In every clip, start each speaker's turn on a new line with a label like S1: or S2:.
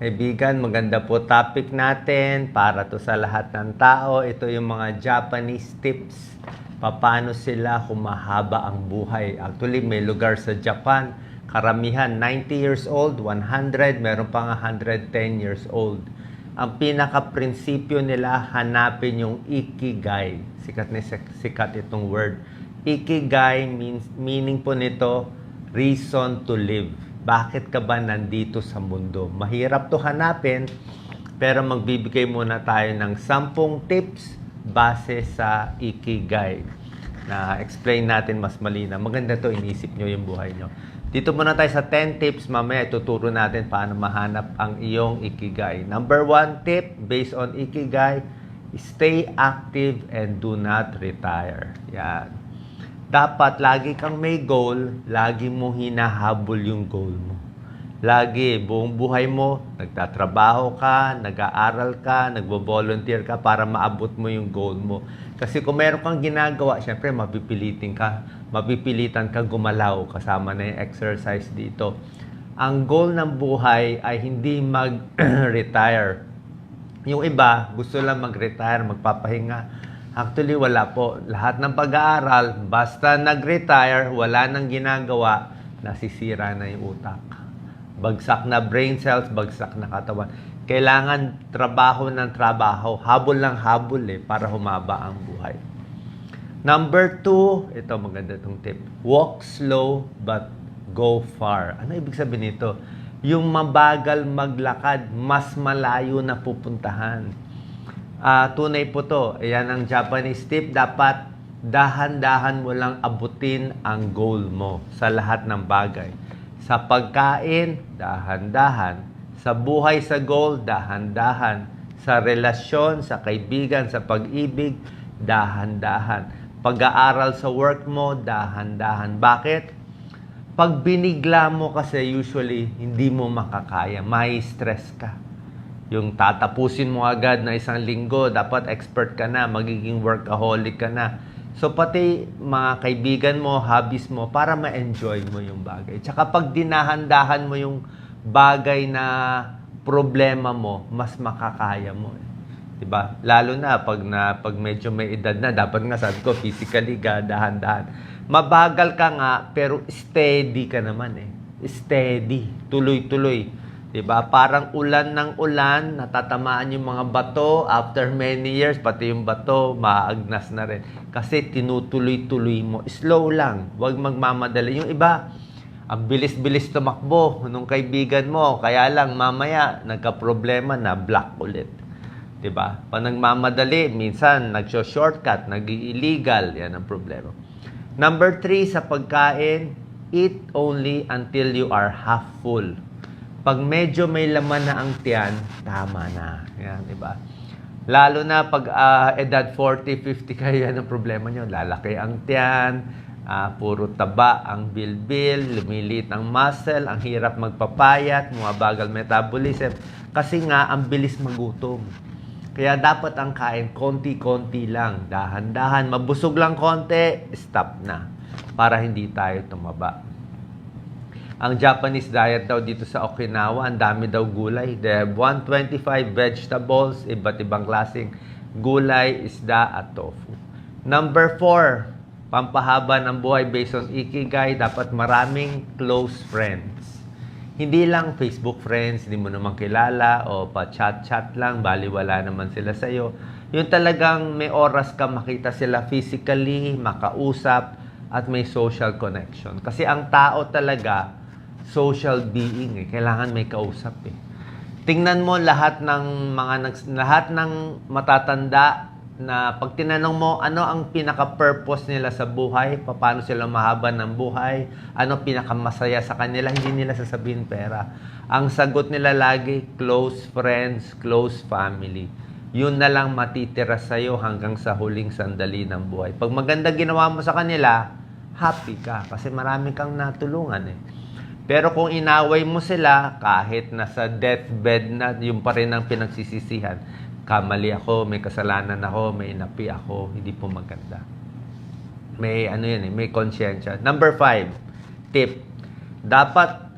S1: Kaibigan, maganda po topic natin para to sa lahat ng tao. Ito yung mga Japanese tips. Paano sila humahaba ang buhay. Actually, may lugar sa Japan, karamihan 90 years old, 100, meron pang 110 years old. Ang pinaka-prinsipyo nila, hanapin yung ikigai. Sikat itong word. Ikigai meaning po nito, reason to live. Bakit ka ba nandito sa mundo? Mahirap to hanapin, pero magbibigay muna tayo ng 10 tips base sa ikigai. Na-explain natin mas malinaw. Maganda to, inisip nyo yung buhay nyo. Dito muna tayo sa 10 tips. Mamaya ituturo natin paano mahanap ang iyong ikigai. Number 1 tip, based on ikigai, stay active and do not retire. Yan. Dapat lagi kang may goal, lagi mo hinahabol yung goal mo. Lagi, buong buhay mo, nagtatrabaho ka, nag-aaral ka, nagbo-volunteer ka para maabot mo yung goal mo. Kasi kung meron kang ginagawa, syempre mapipilitan ka gumalaw, kasama na yung exercise dito. Ang goal ng buhay ay hindi mag-retire. Yung iba, gusto lang mag-retire, magpapahinga. Actually, wala po. Lahat ng pag-aaral, basta nag-retire, wala nang ginagawa, nasisira na yung utak. Bagsak na brain cells, bagsak na katawan. Kailangan trabaho ng trabaho, habol ng habol para humaba ang buhay. Number 2, ito maganda itong tip. Walk slow but go far. Ano ibig sabihin nito? Yung mabagal maglakad, mas malayo na pupuntahan. Tunay po to. Ayan ang Japanese tip. Dapat dahan-dahan mo lang abutin ang goal mo sa lahat ng bagay. Sa pagkain, dahan-dahan. Sa buhay sa goal, dahan-dahan. Sa relasyon, sa kaibigan, sa pag-ibig, dahan-dahan. Pag-aaral sa work mo, dahan-dahan. Bakit? Pag binigla mo kasi usually, hindi mo makakaya. May stress ka. Yung tatapusin mo agad na 1 linggo, dapat expert ka na, magiging workaholic ka na. So pati mga kaibigan mo, hobbies mo, para ma-enjoy mo yung bagay. Tsaka pag dinahan-dahan mo yung bagay na problema mo, mas makakaya mo. Diba? Lalo na pag medyo may edad na, dapat nga sabi ko, physically ka, dahan-dahan. Mabagal ka nga, pero steady ka naman Steady, tuloy-tuloy. Diba? Parang ulan ng ulan, natatamaan yung mga bato, after many years, pati yung bato, maagnas na rin. Kasi tinutuloy-tuloy mo. Slow lang, huwag magmamadali. Yung iba, ang bilis-bilis tumakbo nung kaibigan mo, kaya lang mamaya, nagka-problema na block ulit. Diba? Pag nagmamadali, minsan, nag-shortcut, nag-illegal, yan ang problema. Number 3, sa pagkain, eat only until you are half full. Pag medyo may laman na ang tiyan, tama na. Yan, diba? Lalo na pag edad 40, 50 kayo, yan ang problema nyo. Lalaki ang tiyan, puro taba ang bilbil, lumiliit ang muscle, ang hirap magpapayat, mabagal metabolism. Kasi nga, ang bilis magutom. Kaya dapat ang kain, konti-konti lang, dahan-dahan. Mabusog lang konti, stop na. Para hindi tayo tumaba. Ang Japanese diet daw dito sa Okinawa, ang dami daw gulay. They have 125 vegetables, iba't ibang klaseng gulay, isda, at tofu. Number 4, pampahaba ng buhay based on ikigai, dapat maraming close friends. Hindi lang Facebook friends, hindi mo naman kilala, o pa-chat-chat lang, baliwala naman sila sa'yo. Yung talagang may oras ka makita sila physically, makausap, at may social connection. Kasi ang tao talaga, social being kailangan may kausap Tingnan mo lahat ng matatanda na pag tinanong mo ano ang pinaka-purpose nila sa buhay, paano sila mahaba ng buhay, ano pinaka-masaya sa kanila, hindi nila sasabihin pera. Ang sagot nila lagi, close friends, close family. Yun na lang matitira sa'yo hanggang sa huling sandali ng buhay. Pag maganda ginawa mo sa kanila, happy ka kasi marami kang natulungan Pero kung inaway mo sila, kahit nasa deathbed na, yung pa rin ang pinagsisisihan. Kamali ako, may kasalanan ako, may inapi ako, hindi po maganda. May may konsyensya. Number 5, tip. Dapat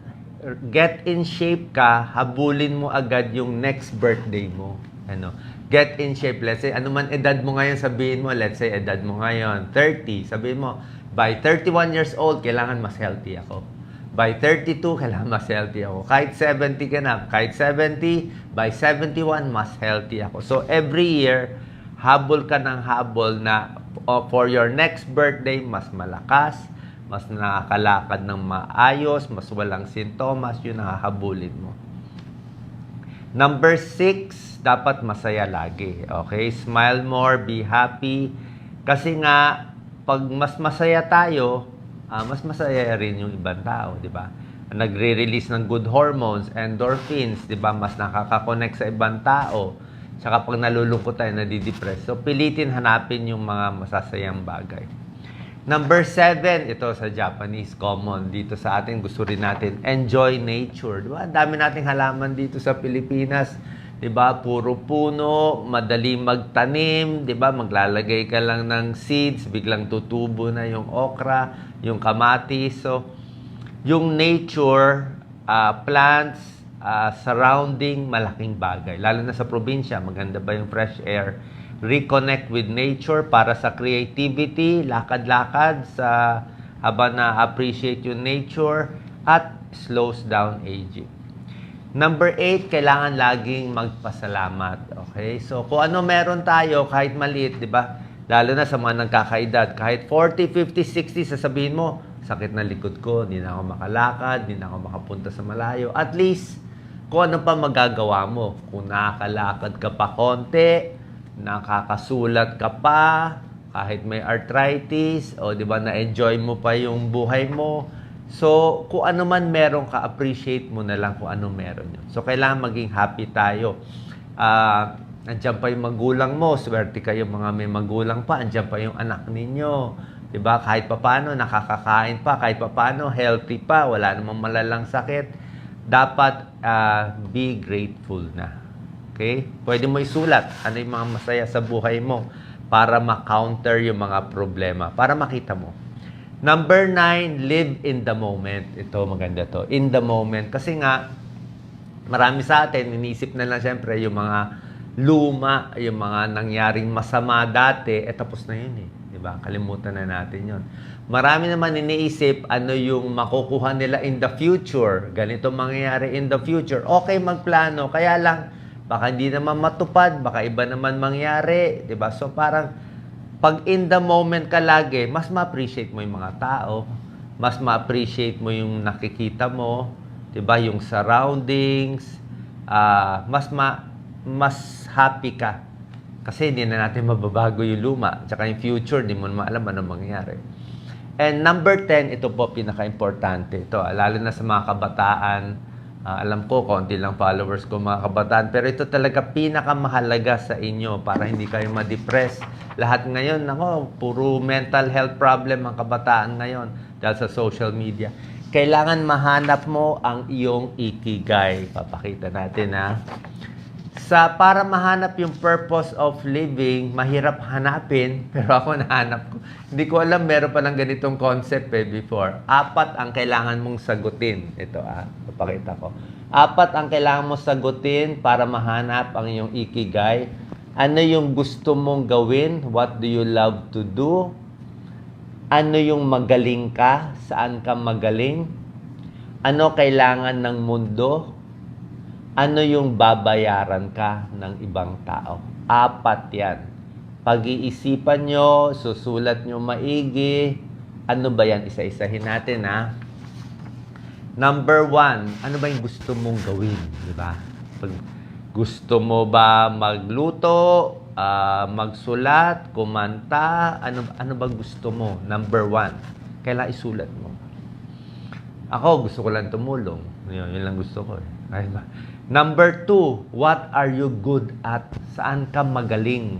S1: get in shape ka, habulin mo agad yung next birthday mo. Ano? Get in shape. Let's say, ano man edad mo ngayon, sabihin mo, let's say, edad mo ngayon, 30. Sabihin mo, by 31 years old, kailangan mas healthy ako. By 32, kailangan mas healthy ako. Kahit 70 ka na, kahit 70, by 71, mas healthy ako. So, every year, habol ka ng habol na for your next birthday, mas malakas, mas nakakalakad ng maayos, mas walang sintomas, yun ang hahabulin mo. Number 6, dapat masaya lagi. Okay? Smile more, be happy. Kasi nga, pag mas masaya tayo, mas masaya rin yung ibang tao, di ba? Nagre-release ng good hormones, endorphins, di ba? Mas nakaka-connect sa ibang tao. Tsaka pag nalulungkot tayo, nadidepress. So, pilitin hanapin yung mga masasayang bagay. Number 7, ito sa Japanese, common. Dito sa atin, gusto rin natin, enjoy nature. Diba? Ang dami nating halaman dito sa Pilipinas. Diba? Puro puno, madali magtanim. Diba? Maglalagay ka lang ng seeds, biglang tutubo na yung okra, yung kamatis. So, yung nature, plants, surrounding, malaking bagay. Lalo na sa probinsya, maganda ba yung fresh air? Reconnect with nature para sa creativity, lakad-lakad sa habang na-appreciate yung nature at slows down aging. Number 8, kailangan laging magpasalamat. Okay? So, kung ano meron tayo, kahit maliit, di ba? Lalo na sa mga nagkakaedad, kahit 40, 50, 60, sasabihin mo, sakit na likod ko, hindi na ako makalakad, hindi na ako makapunta sa malayo. At least, kung ano pa magagawa mo. Kung nakakalakad ka pa konti, nakakasulat ka pa, kahit may arthritis, o di ba na-enjoy mo pa yung buhay mo. So, kung ano man meron ka, appreciate mo na lang kung ano meron yun. So, kailangan maging happy tayo. Andiyan pa yung magulang mo, swerte kayo mga may magulang pa, andiyan pa yung anak ninyo. Di ba? Kahit papaano, nakakakain pa, kahit papaano, healthy pa, wala namang malalang sakit. Dapat be grateful na. Okay? Pwede mo isulat ano yung mga masaya sa buhay mo para ma-counter yung mga problema, para makita mo. Number 9, live in the moment. Ito, maganda to. In the moment. Kasi nga, marami sa atin, inisip na lang siyempre yung mga luma, yung mga nangyaring masama dati, tapos na yun eh. Diba? Kalimutan na natin yun. Marami naman iniisip ano yung makukuha nila in the future. Ganito mangyayari in the future. Okay magplano, kaya lang, baka hindi naman matupad, baka iba naman mangyari, 'di ba? So parang pag in the moment ka lagi, mas ma-appreciate mo yung mga tao, mas ma-appreciate mo yung nakikita mo, 'di ba? Yung surroundings, mas happy ka. Kasi hindi na natin mababago yung luma, tsaka yung future, hindi mo naman alam ano mangyayari. And number 10, ito po pinaka-importante. Ito, lalo na sa mga kabataan. Alam ko, konti lang followers ko mga kabataan. Pero ito talaga pinakamahalaga sa inyo para hindi kayo ma-depress. Lahat ngayon, puro mental health problem ang kabataan ngayon dahil sa social media. Kailangan mahanap mo ang iyong ikigai. Papakita natin para mahanap yung purpose of living, mahirap hanapin, pero ako nahanap ko. Hindi ko alam, meron palang ganitong concept before. 4 ang kailangan mong sagutin. Ito papakita ko. 4 ang kailangan mong sagutin para mahanap ang iyong ikigai. Ano yung gusto mong gawin? What do you love to do? Ano yung magaling ka? Saan ka magaling? Ano kailangan ng mundo? Ano yung babayaran ka ng ibang tao? 4 yan. Pag-iisipan nyo, susulat nyo maigi. Ano ba yan? Isa-isahin natin, Number 1, ano ba yung gusto mong gawin? Diba? Gusto mo ba magluto, magsulat, kumanta? Ano ba gusto mo? Number 1, kailangan isulat mo. Ako, gusto ko lang tumulong. Yun lang gusto ko. Number 2, what are you good at? Saan ka magaling?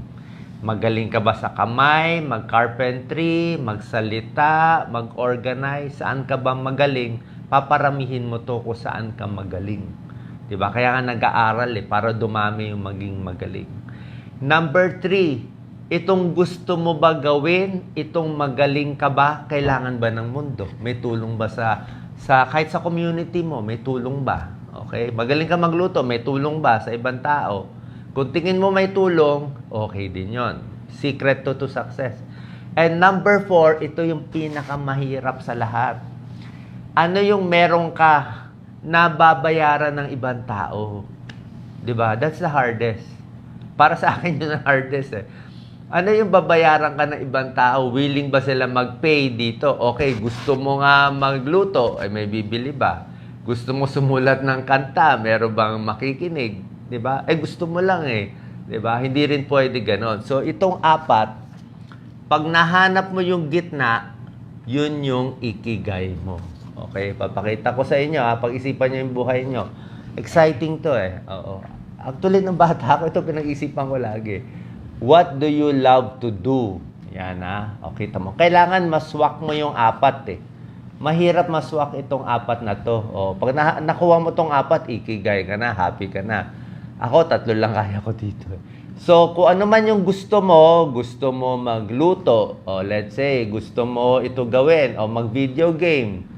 S1: Magaling ka ba sa kamay, mag-carpentry, magsalita, mag-organize? Saan ka ba magaling? Paparamihin mo to kung saan ka magaling. Diba? Kaya nga nag-aaral para dumami yung maging magaling. Number 3, Itong gusto mo ba gawin, itong magaling ka ba, kailangan ba ng mundo? May tulong ba kahit sa community mo, may tulong ba? Okay? Magaling ka magluto, may tulong ba sa ibang tao? Kung tingin mo may tulong, okay din yon. Secret to success. And number 4, ito yung pinakamahirap sa lahat. Ano yung meron ka na babayaran ng ibang tao? Diba? That's the hardest. Para sa akin yun ang hardest eh. Ano yung babayaran ka ng ibang tao? Willing ba sila mag-pay dito? Okay, gusto mo nga magluto, ay may bibili ba? Gusto mo sumulat ng kanta, meron bang makikinig? Diba? Gusto mo lang eh. Diba? Hindi rin pwede ganon. So, itong 4, pag nahanap mo yung gitna, yun yung ikigay mo. Okay? Papakita ko sa inyo, pag-isipan nyo yung buhay nyo. Exciting to eh. Oo. Actually, ng bata ako, ito pinag-isipan ko lagi. What do you love to do? Yan Okay, kita mo. Kailangan maswak mo yung 4 eh. Mahirap maswak itong 4 na to. Pag nakuha mo tong 4, ikigay ka na, happy ka na. Ako, 3 lang kaya ko dito. So, kung ano man yung gusto mo magluto, let's say, gusto mo ito gawin, mag-video game.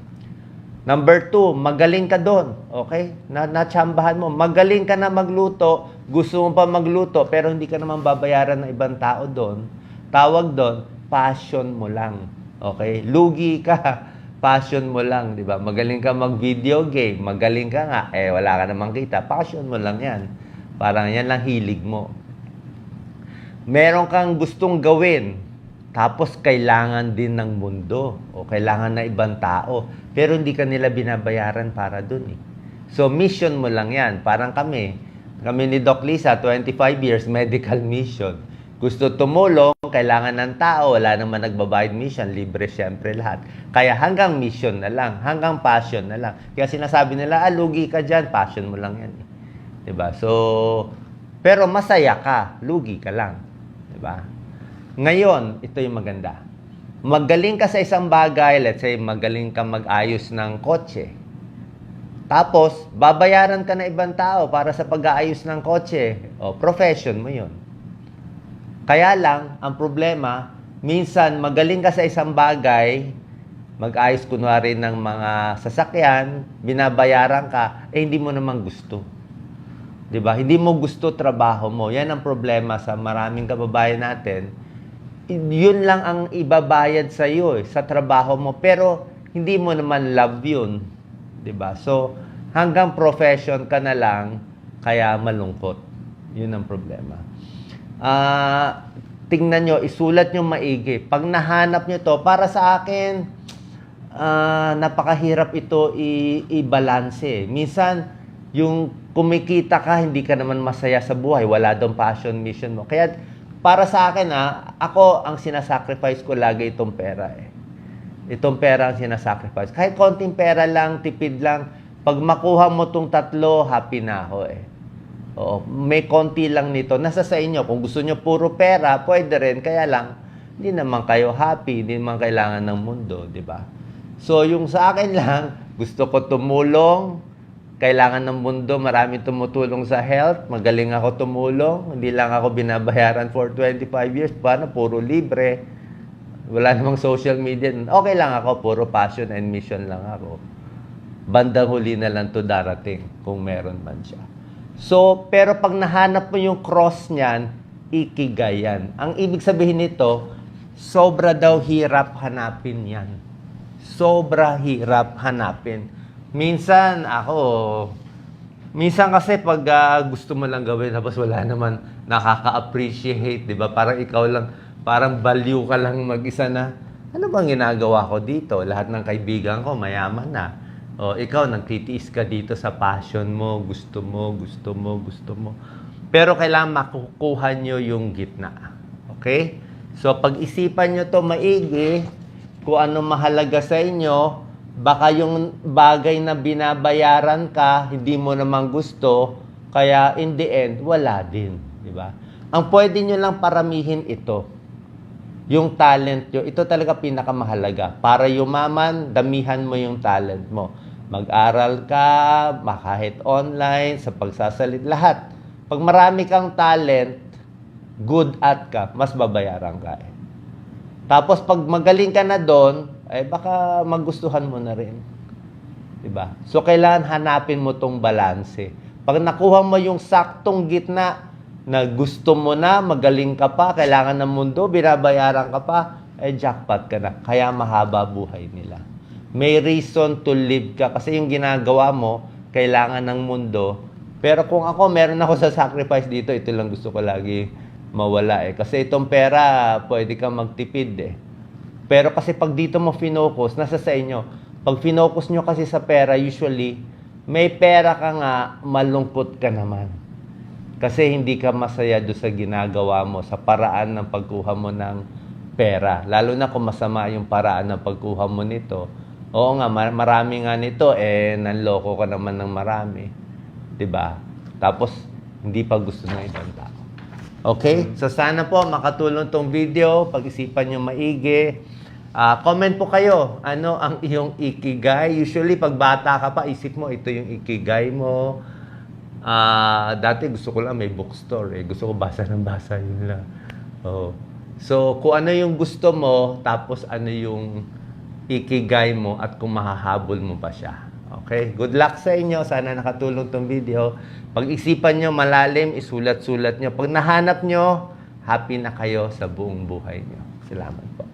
S1: Number 2, magaling ka doon. Okay? Natsambahan mo. Magaling ka na magluto, gusto mo pa magluto, pero hindi ka naman babayaran ng ibang tao doon. Tawag doon, passion mo lang. Okay? Lugi ka, passion mo lang, di ba? Magaling ka mag-video game, magaling ka nga, wala ka namang kita, passion mo lang yan. Parang yan lang hilig mo. Meron kang gustong gawin, tapos kailangan din ng mundo o kailangan na ibang tao. Pero hindi ka nila binabayaran para dun eh. So mission mo lang yan. Parang kami ni Doc Lisa, 25 years, medical mission. Gusto tumulong, kailangan ng tao, wala naman nagbabayad mission, libre siyempre lahat. Kaya hanggang mission na lang, hanggang passion na lang. Kaya sinasabi nila, lugi ka dyan, passion mo lang yan. Diba? So, pero masaya ka, lugi ka lang. Diba? Ngayon, ito yung maganda. Magaling ka sa isang bagay, let's say, magaling ka mag-ayos ng kotse. Tapos, babayaran ka na ibang tao para sa pag-aayos ng kotse. Profession mo yun. Kaya lang, ang problema, minsan magaling ka sa isang bagay, mag-ayos kunwari ng mga sasakyan, binabayaran ka, hindi mo naman gusto. Diba? Hindi mo gusto trabaho mo. Yan ang problema sa maraming kababayan natin. Yun lang ang ibabayad sa iyo sa trabaho mo, pero hindi mo naman love yun. Diba? So, hanggang profession ka na lang, kaya malungkot. Yun ang problema. Tingnan nyo, isulat nyo maigi. Pag nahanap nyo to, para sa akin, napakahirap ito i-balance. Minsan, yung kumikita ka, hindi ka naman masaya sa buhay. Wala daw passion, mission mo. Kaya, para sa akin, ako ang sinasacrifice ko lagi itong pera. Itong pera ang sinasacrifice. Kahit konting pera lang, tipid lang, pag makuha mo itong 3, happy na ako may konti lang nito. Nasa sa inyo. Kung gusto nyo puro pera, pwede rin. Kaya lang, hindi naman kayo happy, hindi naman kailangan ng mundo, di ba? So, yung sa akin lang, gusto ko tumulong, kailangan ng mundo, marami tumutulong sa health, magaling ako tumulong, hindi lang ako binabayaran for 25 years, paano, puro libre, wala namang social media, okay lang ako, puro passion and mission lang ako. Bandang huli na lang to darating, kung meron man siya. So, pero pag nahanap mo yung cross niyan, ikigayan. Ang ibig sabihin nito, sobra daw hirap hanapin yan. Sobra hirap hanapin. Minsan kasi pag gusto mo lang gawin, tapos wala naman nakaka-appreciate, di ba? Parang ikaw lang, parang baliw ka lang mag-isa na, ano bang ginagawa ko dito? Lahat ng kaibigan ko, mayaman na. Ikaw, nagtitiis ka dito sa passion mo, gusto mo. Pero kailangan makukuha nyo yung gitna. Okay? So, pag-isipan nyo to maigi, kung ano mahalaga sa inyo, baka yung bagay na binabayaran ka, hindi mo naman gusto, kaya in the end, wala din. Diba? Ang pwede nyo lang paramihin ito, yung talent nyo, ito talaga pinakamahalaga. Para yumaman, damihan mo yung talent mo. Mag-aral ka, kahit online, sa pagsasalit, lahat. Pag marami kang talent, good at ka, mas babayaran ka eh. Tapos pag magaling ka na doon, ay baka magustuhan mo na rin. Diba? So, kailangan hanapin mo tong balanse. Pag nakuha mo yung saktong gitna na gusto mo na, magaling ka pa, kailangan ng mundo, binabayaran ka pa, jackpot ka na. Kaya mahaba buhay nila. May reason to live ka kasi yung ginagawa mo, kailangan ng mundo. Pero kung ako, meron ako sa sacrifice dito, ito lang gusto ko lagi mawala eh. Kasi itong pera, pwede ka magtipid eh. Pero kasi pag dito mo finokus, nasa sa inyo. Pag finokus nyo kasi sa pera, usually, may pera ka nga, malungkot ka naman. Kasi hindi ka masaya doon sa ginagawa mo, sa paraan ng pagkuha mo ng pera. Lalo na kung masama yung paraan ng pagkuha mo nito. Oo nga, marami nga nito, nanloko ka naman ng marami. 'Di ba? Tapos, hindi pa gusto ng ibang tao. Okay? So, sana po makatulong tong video. Pag-isipan nyo maigi. Comment po kayo. Ano ang iyong ikigai? Usually, pag bata ka pa, isip mo, ito yung ikigai mo. Dati gusto ko lang may bookstore. Gusto ko basa ng basa. Yun lang. Oh. So, kung ano yung gusto mo, tapos ano yung ikigai mo at kung mahahabol mo ba siya. Okay? Good luck sa inyo. Sana nakatulong tong video. Pag-isipan nyo malalim, isulat-sulat nyo. Pag nahanap nyo, happy na kayo sa buong buhay nyo. Salamat po.